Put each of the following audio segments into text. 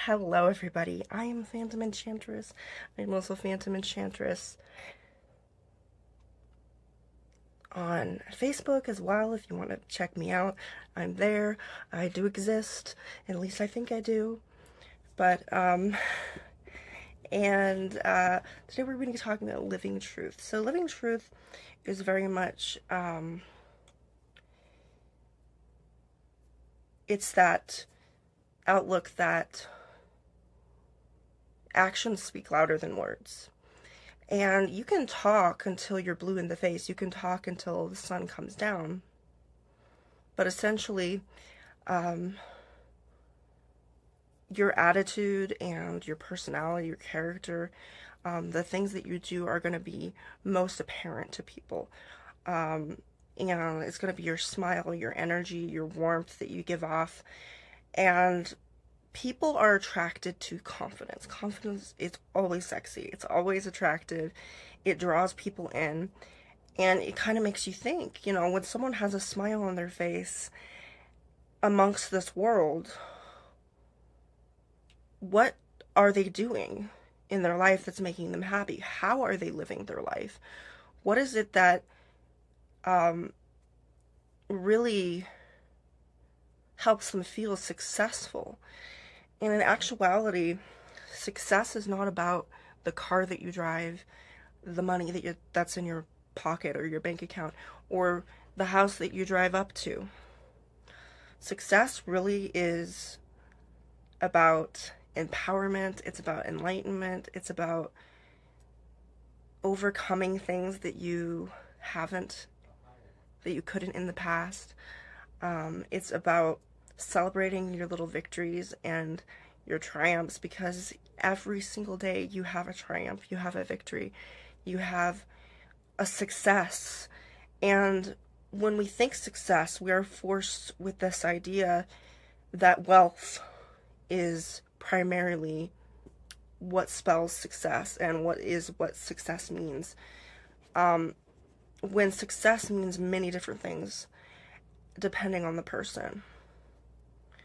Hello everybody, I am Phantom Enchantress. I'm also Phantom Enchantress on Facebook as well if you want to check me out. I'm there. I do exist. At least I think I do. But, today we're going to be talking about living truth. So living truth is very much, it's that outlook that actions speak louder than words. And you can talk until you're blue in the face. You can talk until the sun comes down. But essentially, your attitude and your personality, your character, the things that you do are going to be most apparent to people. And it's going to be your smile, your energy, your warmth that you give off. And people are attracted to confidence. Confidence is always sexy. It's always attractive. It draws people in. And it kind of makes you think, when someone has a smile on their face amongst this world, what are they doing in their life that's making them happy? How are they living their life? What is it that really helps them feel successful? And in actuality, success is not about the car that you drive, the money that's in your pocket or your bank account, or the house that you drive up to. Success really is about empowerment, it's about enlightenment, it's about overcoming things that you couldn't in the past. It's about celebrating your little victories and your triumphs, because every single day you have a triumph, you have a victory, you have a success. And when we think success, we are forced with this idea that wealth is primarily what spells success and what success means. When success means many different things depending on the person.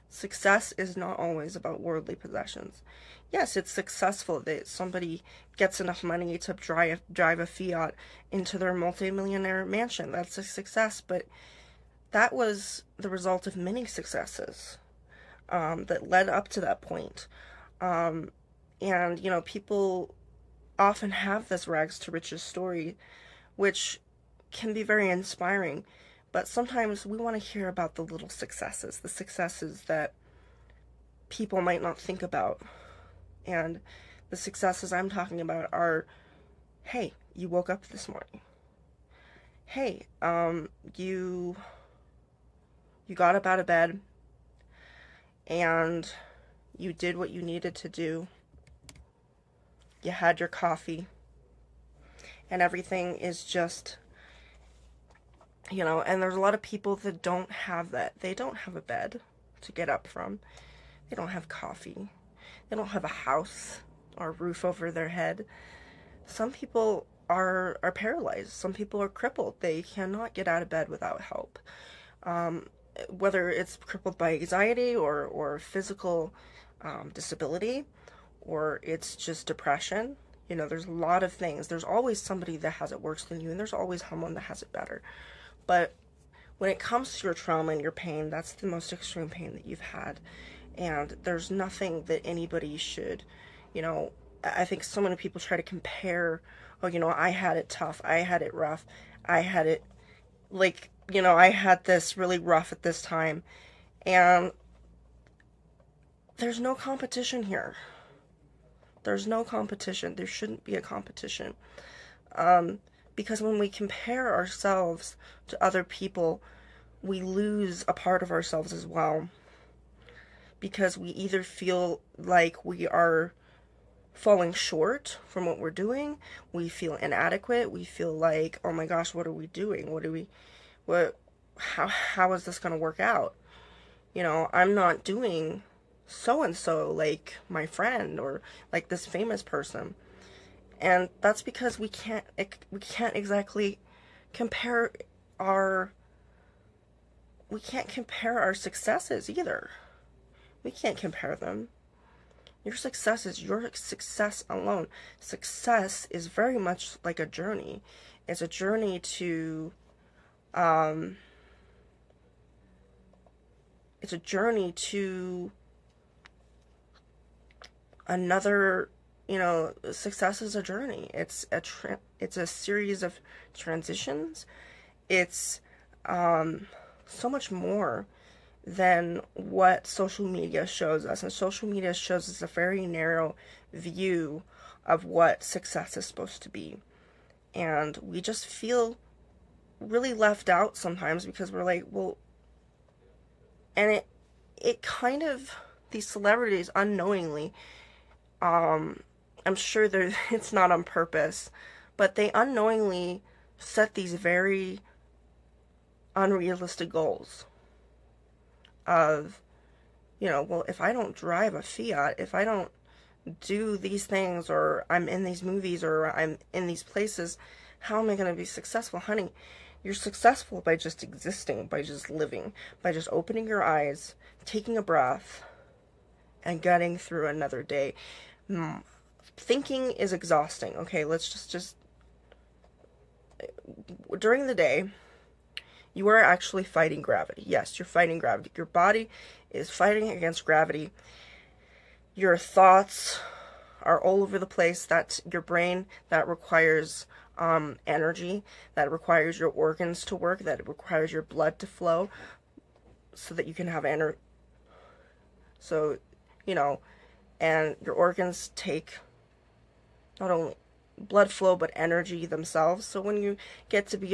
Success is not always about worldly possessions. Yes, it's successful that somebody gets enough money to drive a Fiat into their multi-millionaire mansion. That's a success, but that was the result of many successes that led up to that point. People often have this rags to riches story, which can be very inspiring. But sometimes we want to hear about the little successes, the successes that people might not think about. And the successes I'm talking about are, hey, you woke up this morning. Hey, you got up out of bed and you did what you needed to do. You had your coffee and everything is just, and there's a lot of people that don't have that. They don't have a bed to get up from. They don't have coffee. They don't have a house or a roof over their head. Some people are paralyzed. Some people are crippled. They cannot get out of bed without help. Whether it's crippled by anxiety or physical disability, or it's just depression. There's a lot of things. There's always somebody that has it worse than you, and there's always someone that has it better. But when it comes to your trauma and your pain, that's the most extreme pain that you've had. And there's nothing that anybody should, I think so many people try to compare, I had it tough, I had it rough, I had it, I had this really rough at this time. And there's no competition here. There's no competition. There shouldn't be a competition. Because when we compare ourselves to other people, we lose a part of ourselves as well. Because we either feel like we are falling short from what we're doing, we feel inadequate, we feel like, oh my gosh, what are we doing? How is this going to work out? I'm not doing so and so like my friend or like this famous person. And that's because we can't exactly compare our successes either. We can't compare them. Your success is your success alone. Success is very much like a journey. It's a journey to um it's a journey to another, success is a journey. It's a series of transitions. It's so much more than what social media shows us. And social media shows us a very narrow view of what success is supposed to be. And we just feel really left out sometimes because we're like, well, and it kind of, these celebrities unknowingly, I'm sure it's not on purpose, but they unknowingly set these very unrealistic goals of, well, if I don't drive a Fiat, if I don't do these things, or I'm in these movies, or I'm in these places, how am I going to be successful? Honey, you're successful by just existing, by just living, by just opening your eyes, taking a breath, and getting through another day. Thinking is exhausting. Okay, let's just during the day, you are actually fighting gravity. Yes, you're fighting gravity. Your body is fighting against gravity. Your thoughts are all over the place. That's your brain. That requires energy. That requires your organs to work. That requires your blood to flow so that you can have energy. So, and your organs take not only blood flow but energy themselves. So when it gets to be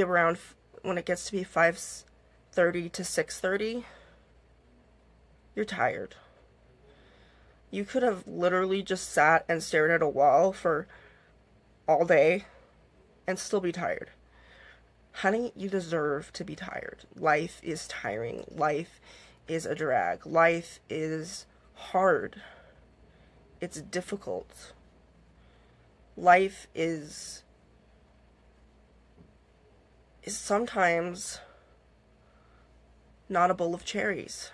5:30 to 6:30, you're tired. You could have literally just sat and stared at a wall for all day and still be tired. Honey, you deserve to be tired. Life is tiring. Life is a drag. Life is hard. It's difficult. Life is sometimes not a bowl of cherries.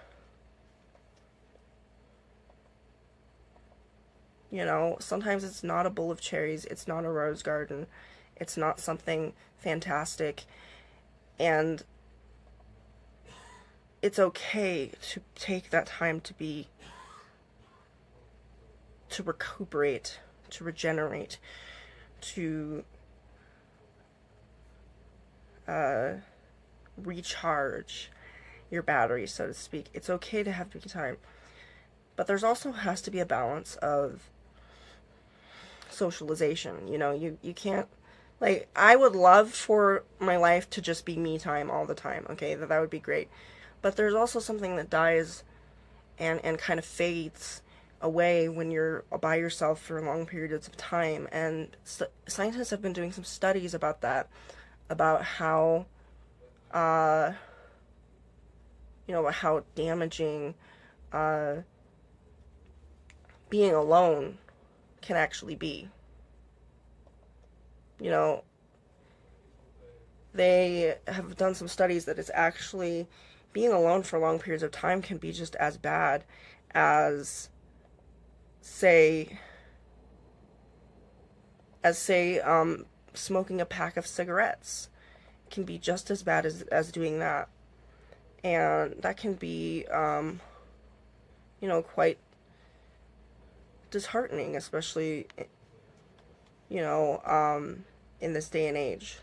Sometimes it's not a bowl of cherries. It's not a rose garden. It's not something fantastic. And it's okay to take that time to recuperate, to regenerate, to recharge your battery, so to speak. It's okay to have big time. But there's also has to be a balance of socialization. You can't, like, I would love for my life to just be me time all the time, okay? That would be great. But there's also something that dies and kind of fades away when you're by yourself for long periods of time. And scientists have been doing some studies about that, about how, how damaging being alone can actually be. They have done some studies that it's actually, being alone for long periods of time can be just as bad as, say, smoking a pack of cigarettes. It can be just as bad as doing that. And that can be, quite disheartening, especially, in this day and age.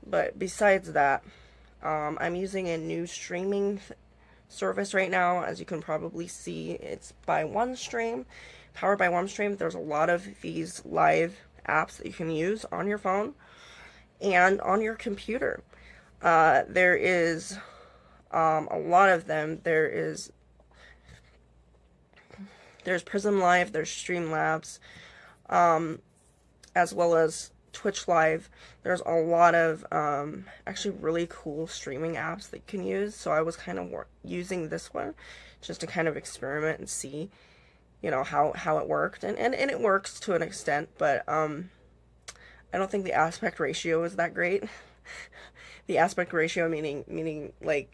But besides that, I'm using a new streaming service right now. As you can probably see, it's by OneStream, powered by OneStream. There's a lot of these live apps that you can use on your phone and on your computer. There is a lot of them. There's Prism Live, there's Streamlabs, as well as Twitch Live. There's a lot of actually really cool streaming apps that you can use. So I was kind of using this one just to kind of experiment and see, how it worked. And it works to an extent, but I don't think the aspect ratio is that great. The aspect ratio meaning like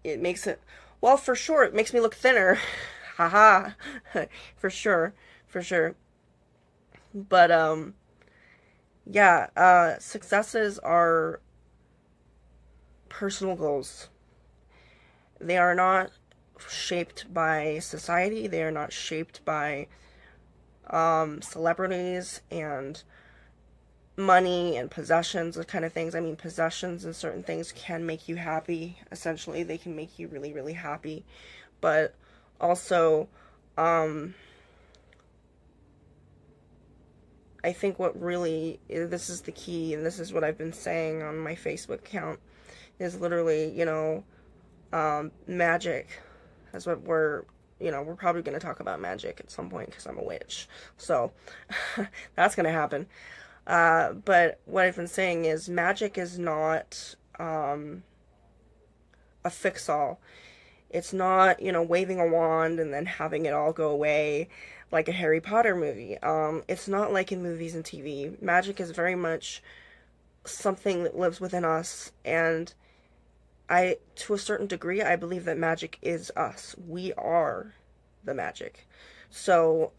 it makes it, well, for sure, it makes me look thinner. Haha. For sure. For sure. But, yeah, successes are personal goals. They are not shaped by society. They are not shaped by celebrities and money and possessions, those kind of things. I mean, possessions and certain things can make you happy. Essentially, they can make you really, really happy. But also, I think what really, this is the key, and this is what I've been saying on my Facebook account, is literally, magic. That's what we're probably going to talk about magic at some point because I'm a witch. So, that's going to happen. But what I've been saying is magic is not a fix-all. It's not, waving a wand and then having it all go away like a Harry Potter movie. It's not like in movies and TV. Magic is very much something that lives within us, and to a certain degree, I believe that magic is us. We are the magic. So,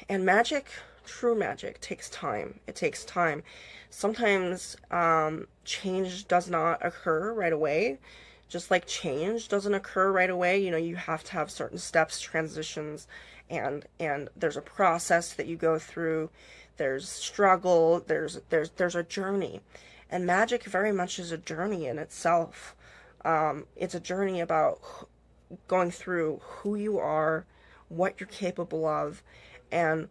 and magic, true magic, takes time. It takes time. Sometimes change does not occur right away. Just like change doesn't occur right away, you have to have certain steps, transitions, and there's a process that you go through. There's struggle. There's a journey, and magic very much is a journey in itself. It's a journey about going through who you are, what you're capable of, and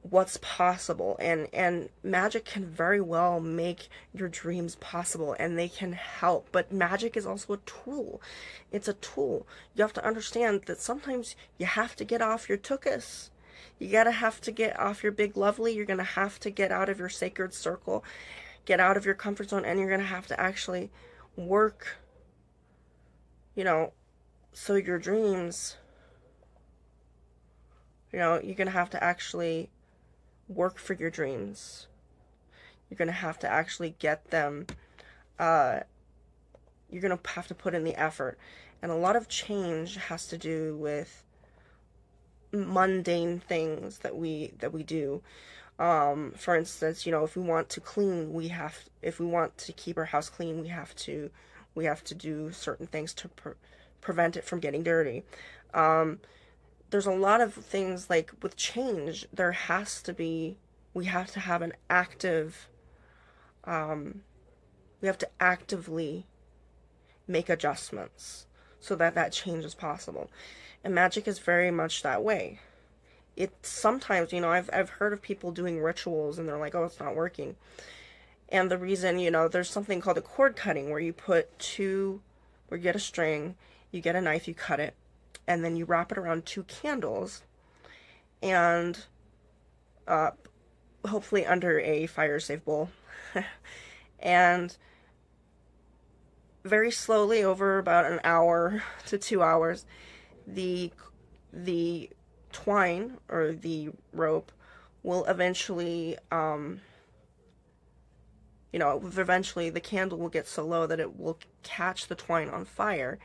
what's possible. And magic can very well make your dreams possible, and they can help. But magic is also a tool. It's a tool. You have to understand that sometimes you have to get off your tuchus. You gotta have to get off your big lovely. You're gonna have to get out of your sacred circle, get out of your comfort zone, and you're gonna have to actually work, so your dreams, you're gonna have to actually work for your dreams. You're going to have to actually get them. You're going to have to put in the effort. And a lot of change has to do with mundane things that we do. For instance, if we want to clean, if we want to keep our house clean, we have to do certain things to prevent it from getting dirty. There's a lot of things, like with change, we have to have an active, we have to actively make adjustments so that change is possible. And magic is very much that way. It sometimes, I've heard of people doing rituals and they're like, oh, it's not working. And the reason, there's something called a cord cutting where you get a string, you get a knife, you cut it, and then you wrap it around 2 candles, and hopefully under a fire-safe bowl. And very slowly, over about an hour to 2 hours, the twine or the rope will eventually, eventually the candle will get so low that it will catch the twine on fire.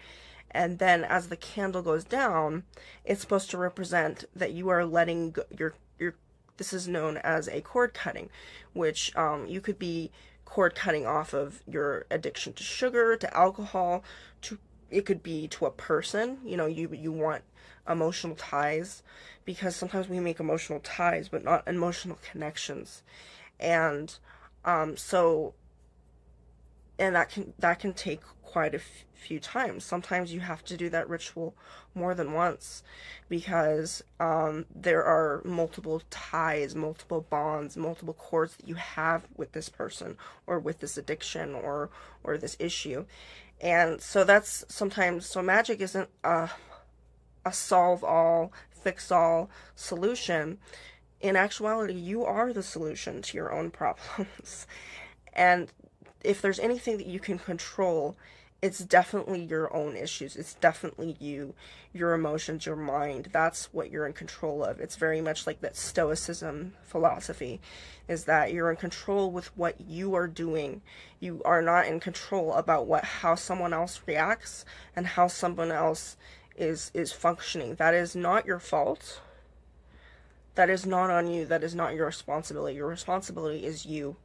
And then as the candle goes down, it's supposed to represent that you are letting go, this is known as a cord cutting, which you could be cord cutting off of your addiction to sugar, to alcohol, it could be to a person. You want emotional ties, because sometimes we make emotional ties but not emotional connections. And that can take quite a few times. Sometimes you have to do that ritual more than once, because there are multiple ties, multiple bonds, multiple cords that you have with this person or with this addiction or this issue. And so that's sometimes, so magic isn't a solve-all, fix-all solution. In actuality, you are the solution to your own problems. And if there's anything that you can control, it's definitely your own issues. It's definitely you, your emotions, your mind. That's what you're in control of. It's very much like that Stoicism philosophy, is that you're in control with what you are doing. You are not in control about how someone else reacts and how someone else is functioning. That is not your fault. That is not on you. That is not your responsibility. Your responsibility is you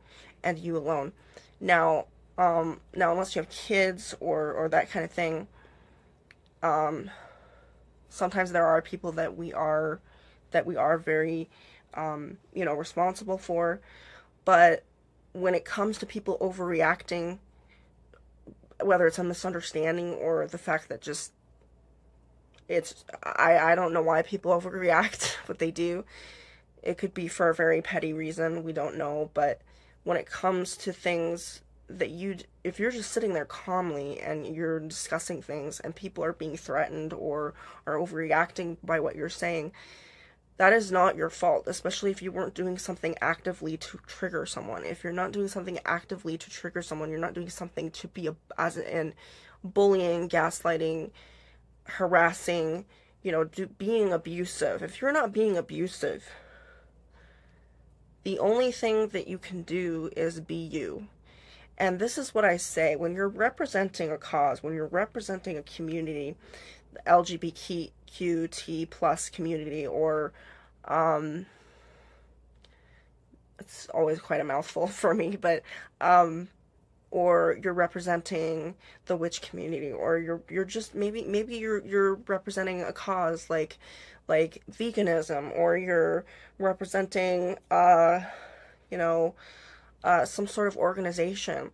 and you alone. Now, now unless you have kids or that kind of thing, sometimes there are people that we are very, responsible for. But when it comes to people overreacting, whether it's a misunderstanding or the fact that just I don't know why people overreact, but they do. It could be for a very petty reason, we don't know, but when it comes to things that if you're just sitting there calmly and you're discussing things and people are being threatened or are overreacting by what you're saying, that is not your fault, especially if you weren't doing something actively to trigger someone. If you're not doing something actively to trigger someone, you're not doing something to be as in bullying, gaslighting, harassing, being abusive. If you're not being abusive, the only thing that you can do is be you. And this is what I say, when you're representing a cause, when you're representing a community, the LGBTQT plus community, or it's always quite a mouthful for me, but or you're representing the witch community, or you're just maybe you're representing a cause like veganism, or you're representing some sort of organization.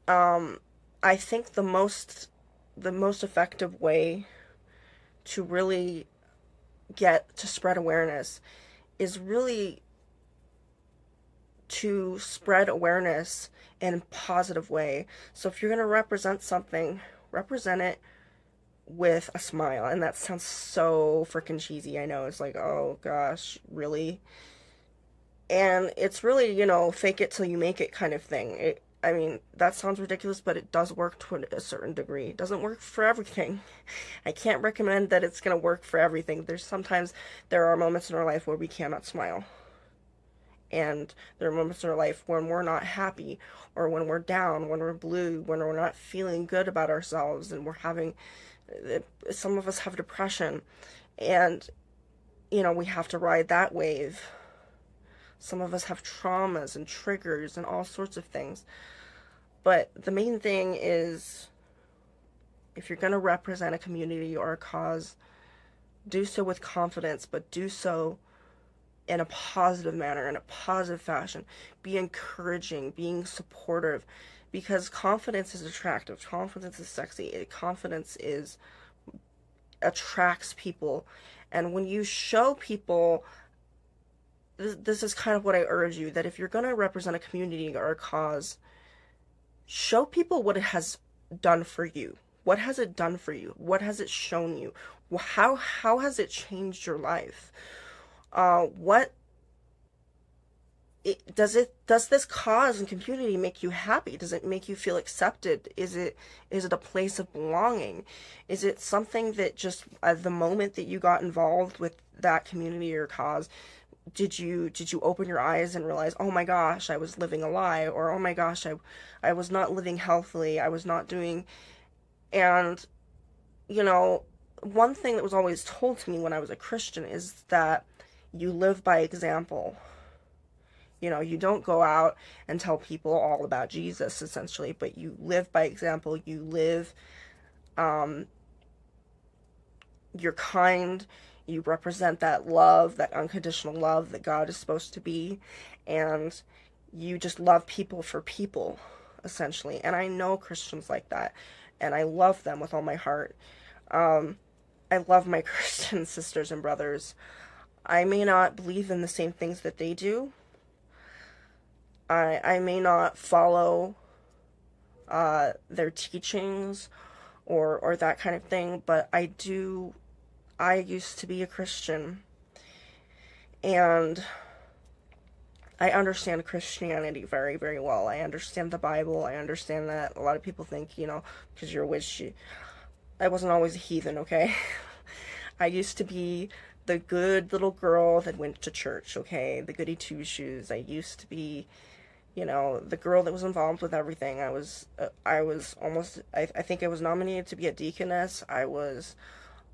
I think the most effective way to really get to spread awareness is really to spread awareness in a positive way. So if you're going to represent something, represent it with a smile. And that sounds so freaking cheesy. I know, it's like, oh gosh, really? And it's really, fake it till you make it kind of thing. I mean, that sounds ridiculous, but it does work to a certain degree. It doesn't work for everything. I can't recommend that it's going to work for everything. There are moments in our life where we cannot smile. And there are moments in our life when we're not happy, or when we're down, when we're blue, when we're not feeling good about ourselves, and some of us have depression, and, we have to ride that wave. Some of us have traumas and triggers and all sorts of things. But the main thing is, if you're going to represent a community or a cause, do so with confidence, but do so in a positive manner, in a positive fashion. Be encouraging, being supportive, because confidence is attractive. Confidence is sexy. Confidence attracts people. And when you show people, this is kind of what I urge you, that if you're going to represent a community or a cause, show people what it has done for you. What has it done for you? What has it shown you? How has it changed your life? Does this cause and community make you happy? Does it make you feel accepted? Is it a place of belonging? Is it something that just at the moment that you got involved with that community or cause, did you open your eyes and realize, oh my gosh, I was living a lie, or oh my gosh, I was not living healthily, I was not doing. And one thing that was always told to me when I was a Christian is that you live by example. You don't go out and tell people all about Jesus, essentially, but you live by example. You live, you're kind, you represent that love, that unconditional love that God is supposed to be, and you just love people for people, essentially. And I know Christians like that, and I love them with all my heart. I love my Christian sisters and brothers. I may not believe in the same things that they do. I may not follow their teachings or that kind of thing, but I used to be a Christian, and I understand Christianity very, very well. I understand the Bible. I understand that a lot of people think, because you're a witch, I wasn't always a heathen, okay? I used to be the good little girl that went to church, okay? The goody two shoes. I used to be, the girl that was involved with everything. I was almost, I think I was nominated to be a deaconess.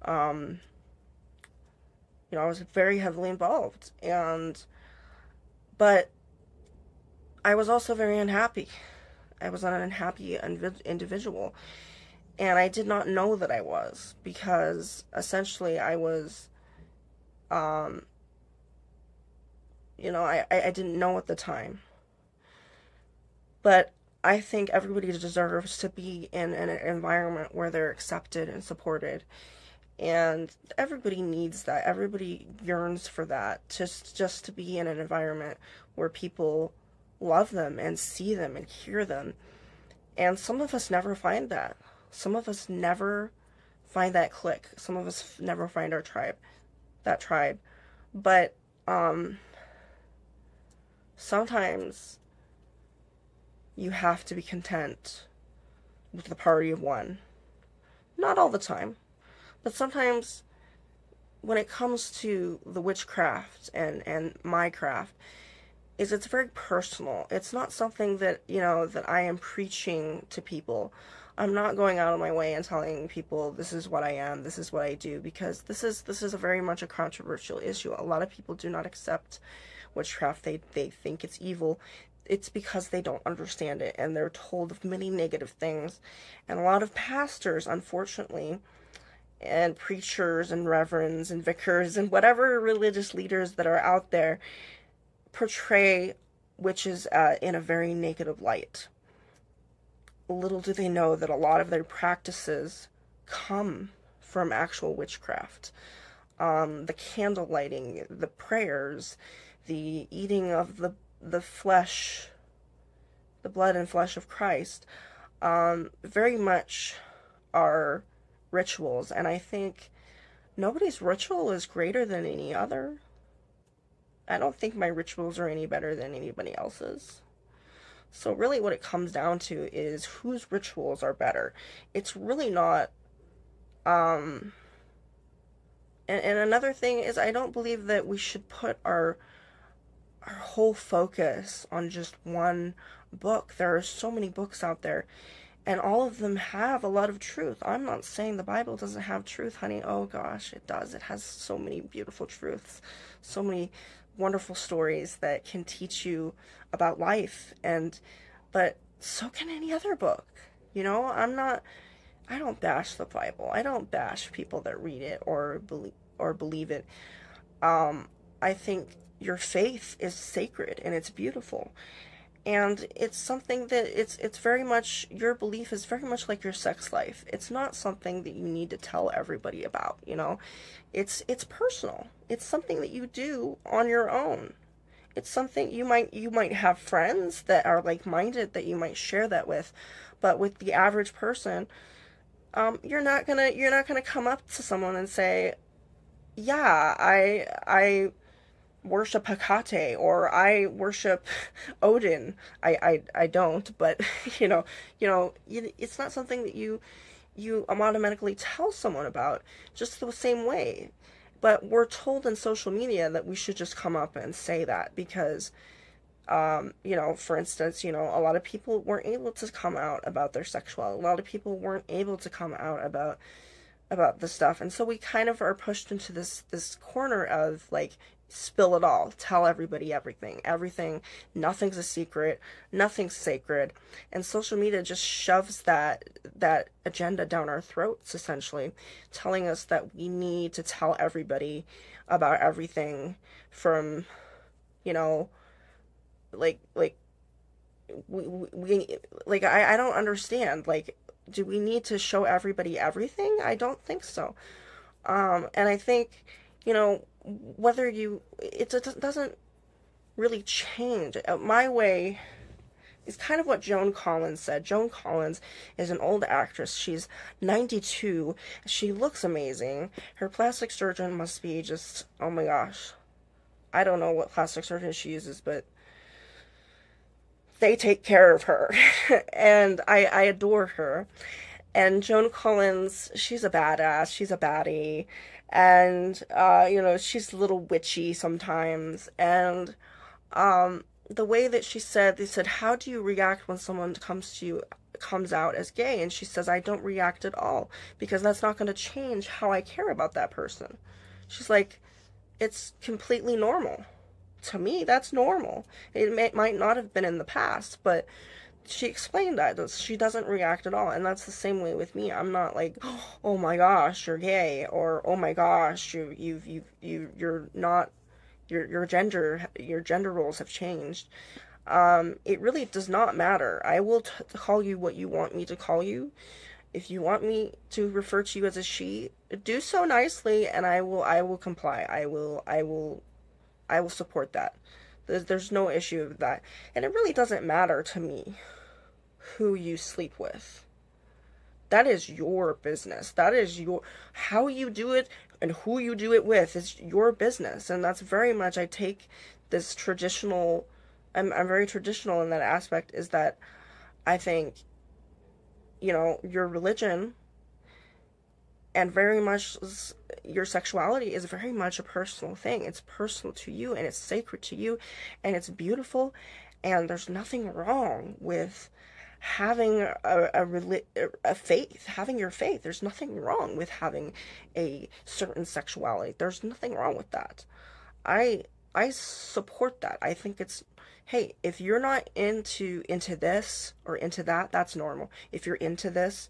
Um, I was very heavily involved. But I was also very unhappy. I was an unhappy individual. And I did not know that I was, because essentially I was, um, I didn't know at the time. But I think everybody deserves to be in an environment where they're accepted and supported. And everybody needs that. Everybody yearns for that. Just to be in an environment where people love them and see them and hear them. And some of us never find that. Some of us never find that clique. Some of us never find our tribe, that tribe. But sometimes you have to be content with the party of one. Not all the time, but sometimes when it comes to the witchcraft and my craft, it's very personal. It's not something that, that I am preaching to people. I'm not going out of my way and telling people this is what I am, this is what I do, because this is a very much a controversial issue. A lot of people do not accept witchcraft. They think it's evil. It's because they don't understand it, and they're told of many negative things. And a lot of pastors, unfortunately, and preachers and reverends and vicars and whatever religious leaders that are out there portray witches in a very negative light. Little do they know that a lot of their practices come from actual witchcraft. The candle lighting, the prayers, the eating of the flesh, the blood and flesh of Christ, very much are rituals. And I think nobody's ritual is greater than any other. I don't think my rituals are any better than anybody else's. So really what it comes down to is whose rituals are better. It's really not, and another thing is, I don't believe that we should put our whole focus on just one book. There are so many books out there, and all of them have a lot of truth. I'm not saying the Bible doesn't have truth, honey. Oh gosh, it does. It has so many beautiful truths, so many wonderful stories that can teach you about life. But so can any other book. I don't bash the Bible. I don't bash people that read it or believe it. I think your faith is sacred and it's beautiful. And it's something that it's very much, your belief is very much like your sex life. It's not something that you need to tell everybody about, It's personal. It's something that you do on your own. It's something you might have friends that are like-minded that you might share that with, but with the average person, you're not gonna come up to someone and say, yeah, I worship Hecate, or I worship Odin. I don't, but it's not something that you automatically tell someone about, just the same way. But we're told in social media that we should just come up and say that because, for instance, a lot of people weren't able to come out about their sexuality. A lot of people weren't able to come out about the stuff. And so we kind of are pushed into this corner of like, spill it all, tell everybody everything, nothing's a secret, nothing's sacred. And social media just shoves that agenda down our throats, essentially, telling us that we need to tell everybody about everything from, like we like, I don't understand, like, do we need to show everybody everything? I don't think so. And I think, whether it doesn't really change. My way is kind of what Joan Collins said. Joan Collins is an old actress. She's 92. She looks amazing. Her plastic surgeon must be just, oh my gosh. I don't know what plastic surgeon she uses, but they take care of her. And I adore her. And Joan Collins, she's a badass. She's a baddie. And, she's a little witchy sometimes. And the way that they said, how do you react when someone comes out as gay? And she says, I don't react at all because that's not going to change how I care about that person. She's like, it's completely normal. To me, that's normal. Might not have been in the past, but she explained that she doesn't react at all, and that's the same way with me. I'm not like, oh my gosh, you're gay, or oh my gosh, you're not, your gender roles have changed. It really does not matter. I will call you what you want me to call you. If you want me to refer to you as a she, do so nicely, and I will comply. I will support that. There's no issue with that. And it really doesn't matter to me who you sleep with. That is your business. That is how you do it and who you do it with is your business. And that's very much, I take this traditional, I'm very traditional in that aspect, is that I think, your religion and very much your sexuality is very much a personal thing. It's personal to you and it's sacred to you and it's beautiful, and there's nothing wrong with having a faith, having your faith. There's nothing wrong with having a certain sexuality. There's nothing wrong with that. I support that. I think it's, hey, if you're not into this or into that, that's normal. If you're into this,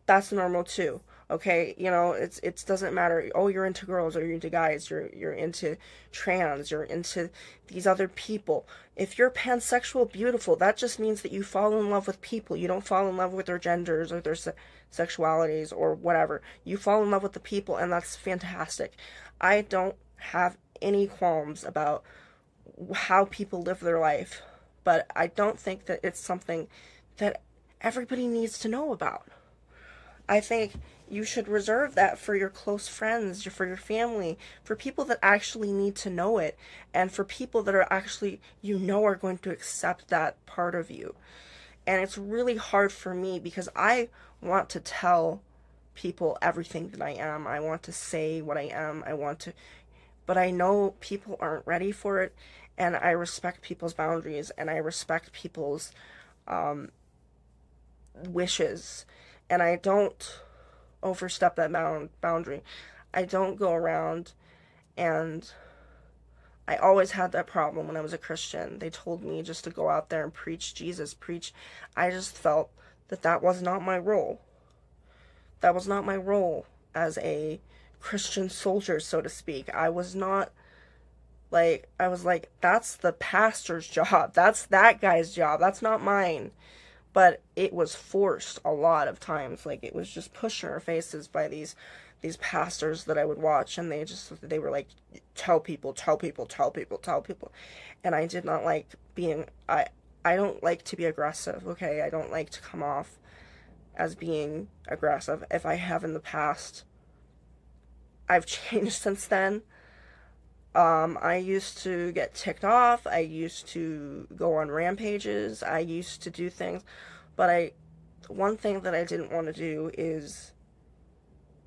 that's normal too. Okay, it doesn't matter. Oh, you're into girls or you're into guys. You're into trans. You're into these other people. If you're pansexual, beautiful. That just means that you fall in love with people. You don't fall in love with their genders or their sexualities or whatever. You fall in love with the people, and that's fantastic. I don't have any qualms about how people live their life, but I don't think that it's something that everybody needs to know about. I think you should reserve that for your close friends, for your family, for people that actually need to know it, and for people that are actually, are going to accept that part of you. And it's really hard for me because I want to tell people everything that I am. I want to say what I am. But I know people aren't ready for it, and I respect people's boundaries, and I respect people's wishes, and I don't overstep that boundary. I don't go around, and I always had that problem when I was a Christian. They told me just to go out there and preach Jesus, preach. I just felt that was not my role. That was not my role as a Christian soldier, so to speak. I was like, that's the pastor's job. That's that guy's job. That's not mine. But it was forced a lot of times. Like, it was just pushed in our faces by these pastors that I would watch, and they were like, tell people. And I did not like I don't like to be aggressive, okay? I don't like to come off as being aggressive. If I have in the past, I've changed since then. I used to get ticked off. I used to go on rampages. I used to do things. But one thing that I didn't want to do is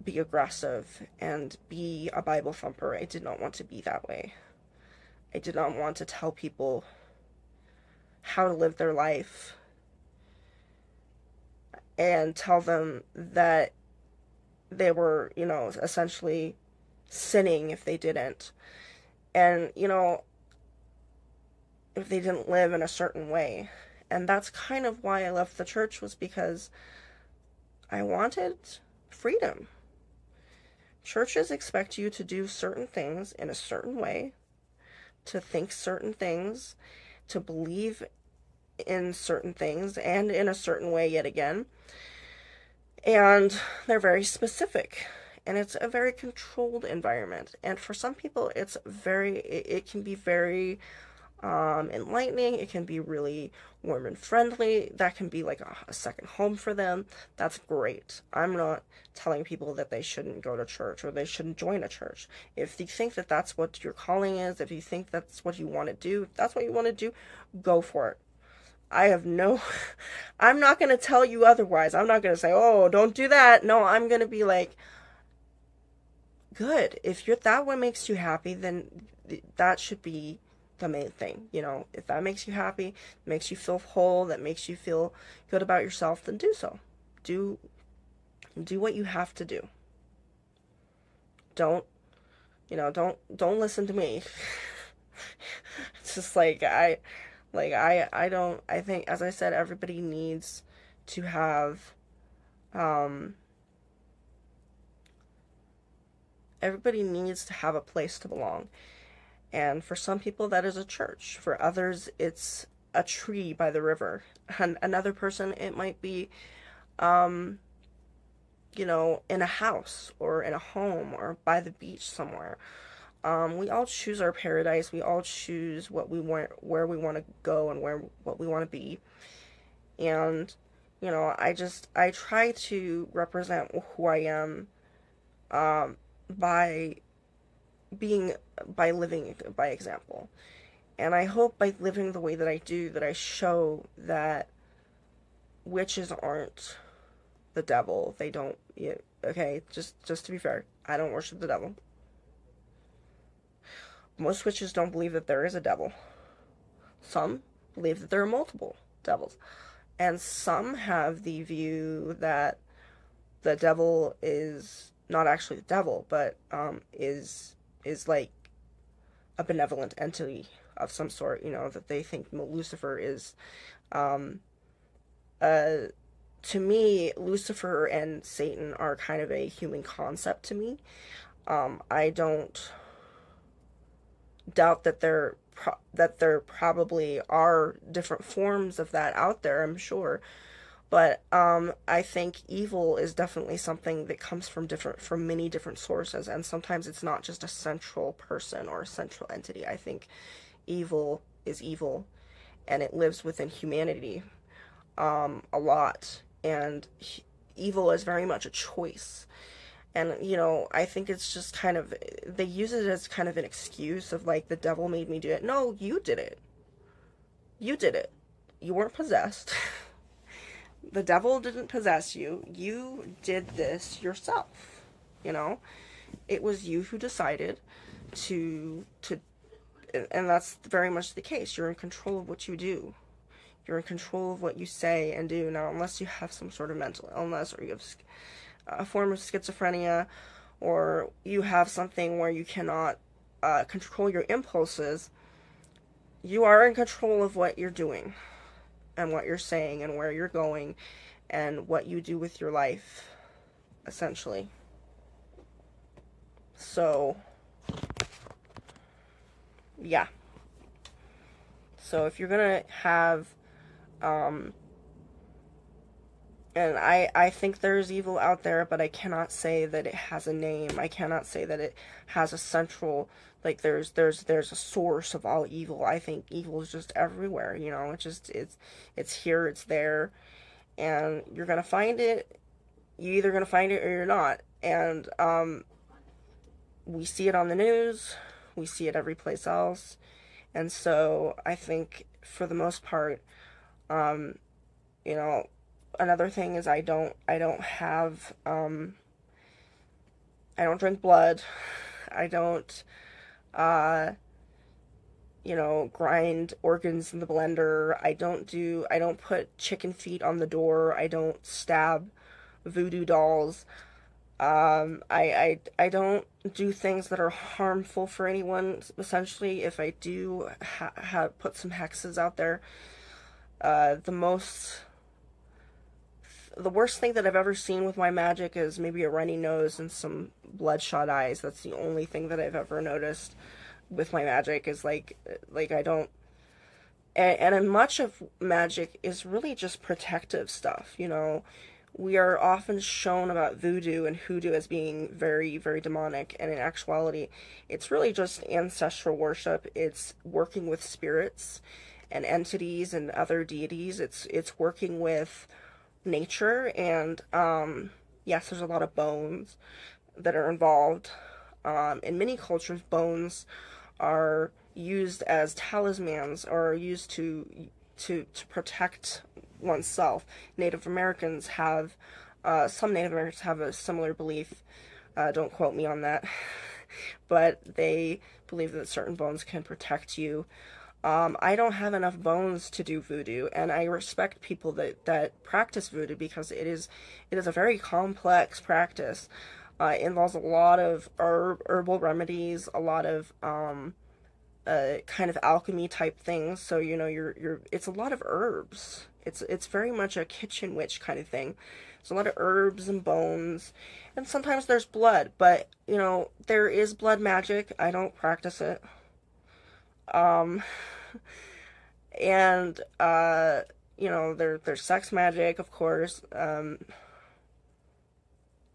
be aggressive and be a Bible thumper. I did not want to be that way. I did not want to tell people how to live their life and tell them that they were, essentially sinning if they didn't. And, if they didn't live in a certain way. And that's kind of why I left the church, was because I wanted freedom. Churches expect you to do certain things in a certain way, to think certain things, to believe in certain things, and in a certain way yet again. And they're very specific. And it's a very controlled environment. And for some people, it can be very enlightening. It can be really warm and friendly. That can be like a second home for them. That's great. I'm not telling people that they shouldn't go to church or they shouldn't join a church. If you think that that's what your calling is, if you think that's what you want to do, if that's what you want to do, go for it. I have no, I'm not going to tell you otherwise. I'm not going to say, oh, don't do that. No, I'm going to be like, good. If you're that what makes you happy, then that should be the main thing. You know, if that makes you happy, makes you feel whole, that makes you feel good about yourself, then do so. Do do what you have to do. Don't, don't listen to me. It's just I don't, I think, as I said, everybody needs to have, um, everybody needs to have a place to belong. And for some people, that is a church. For others, it's a tree by the river. And another person, it might be, um, in a house or in a home or by the beach somewhere. We all choose our paradise. We all choose what we want, where we want to go, and what we want to be. And I try to represent who I am, um, by being by living by example. And I hope by living the way that I do, that I show that witches aren't the devil. They don't. Yeah, okay, just to be fair, I don't worship the devil. Most witches don't believe that there is a devil. Some believe that there are multiple devils. And some have the view that the devil is not actually the devil, but is like a benevolent entity of some sort, that they think Lucifer is. Um, uh, to me, Lucifer and Satan are kind of a human concept to me. I don't doubt that there probably are different forms of that out there, I'm sure. But I think evil is definitely something that comes from many different sources, and sometimes it's not just a central person or a central entity. I think evil is evil, and it lives within humanity, a lot, and evil is very much a choice. And I think it's just kind of, they use it as kind of an excuse of like, the devil made me do it. No, you did it. You did it. You weren't possessed. The devil didn't possess you. You did this yourself. You know, it was you who decided to, and that's very much the case. You're in control of what you do. You're in control of what you say and do. Now, unless you have some sort of mental illness, or you have a form of schizophrenia, or you have something where you cannot control your impulses, you are in control of what you're doing and what you're saying and where you're going and what you do with your life, essentially. So, yeah. So if you're gonna have, um, and I think there's evil out there, but I cannot say that it has a name. I cannot say that it has a central, like there's a source of all evil. I think evil is just everywhere, it's here, it's there, and you're gonna find it. You're either gonna find it or you're not. And we see it on the news, we see it every place else. And so I think for the most part, um, you know, another thing is I don't have, I don't drink blood. I don't, uh, grind organs in the blender. I don't put chicken feet on the door. I don't stab voodoo dolls. I don't do things that are harmful for anyone. Essentially, if I do put some hexes out there, the most the worst thing that I've ever seen with my magic is maybe a runny nose and some bloodshot eyes. That's the only thing that I've ever noticed with my magic, is like I don't, and much of magic is really just protective stuff. We are often shown about voodoo and hoodoo as being very, very demonic, and in actuality, it's really just ancestral worship. It's working with spirits and entities and other deities. It's working with nature, and yes, there's a lot of bones that are involved. In many cultures, bones are used as talismans, or used to to protect oneself. Native Americans have some Native Americans have a similar belief. Don't quote me on that, but they believe that certain bones can protect you. I don't have enough bones to do voodoo, and I respect people that practice voodoo because it is a very complex practice. It involves a lot of herbal remedies, a lot of kind of alchemy type things. So you're it's a lot of herbs. It's very much a kitchen witch kind of thing. There's a lot of herbs and bones, and sometimes there's blood, but there is blood magic. I don't practice it. Um, and there's sex magic, of course. I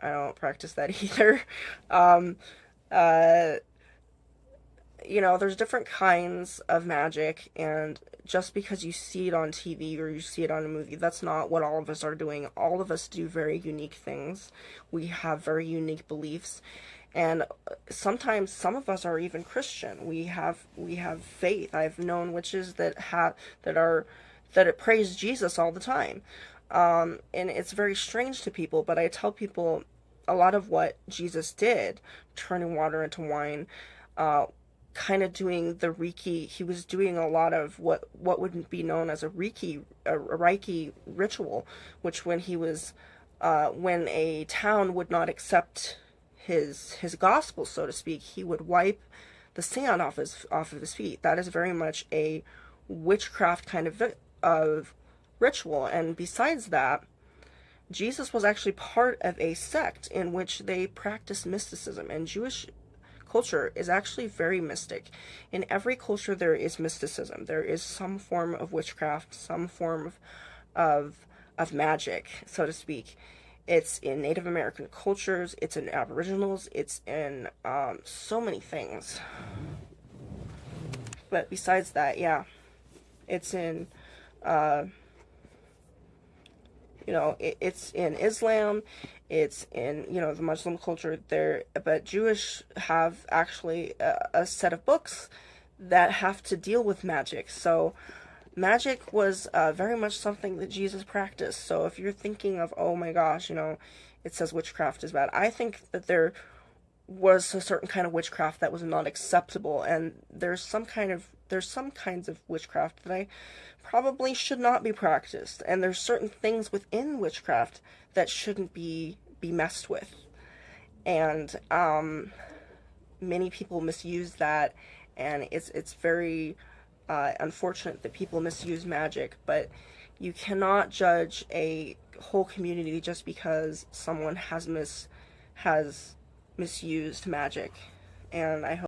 don't practice that either. Um, uh, there's different kinds of magic, and just because you see it on TV or you see it on a movie, that's not what all of us are doing. All of us do very unique things. We have very unique beliefs, and sometimes some of us are even Christian. We have faith. I've known witches that praise Jesus all the time. And it's very strange to people, but I tell people a lot of what Jesus did, turning water into wine, uh, kind of doing the Reiki. He was doing a lot of what would be known as a Reiki ritual, which when a town would not accept his gospel, so to speak, he would wipe the sand off of his feet. That is very much a witchcraft kind of ritual. And besides that, Jesus was actually part of a sect in which they practice mysticism, and Jewish culture is actually very mystic. In every culture there is mysticism. There is some form of witchcraft, some form of magic, so to speak. It's in Native American cultures, it's in Aboriginals, it's in so many things. But besides that, yeah, it's in it's in Islam, it's in the Muslim culture there, but Jewish have actually a set of books that have to deal with magic. So magic was very much something that Jesus practiced. So if you're thinking of, oh my gosh, it says witchcraft is bad, I think that there was a certain kind of witchcraft that was not acceptable, and there's some kinds of witchcraft that I probably should not be practiced, and there's certain things within witchcraft that shouldn't be messed with, and many people misuse that, and it's very unfortunate that people misuse magic. But you cannot judge a whole community just because someone has misused magic, and I hope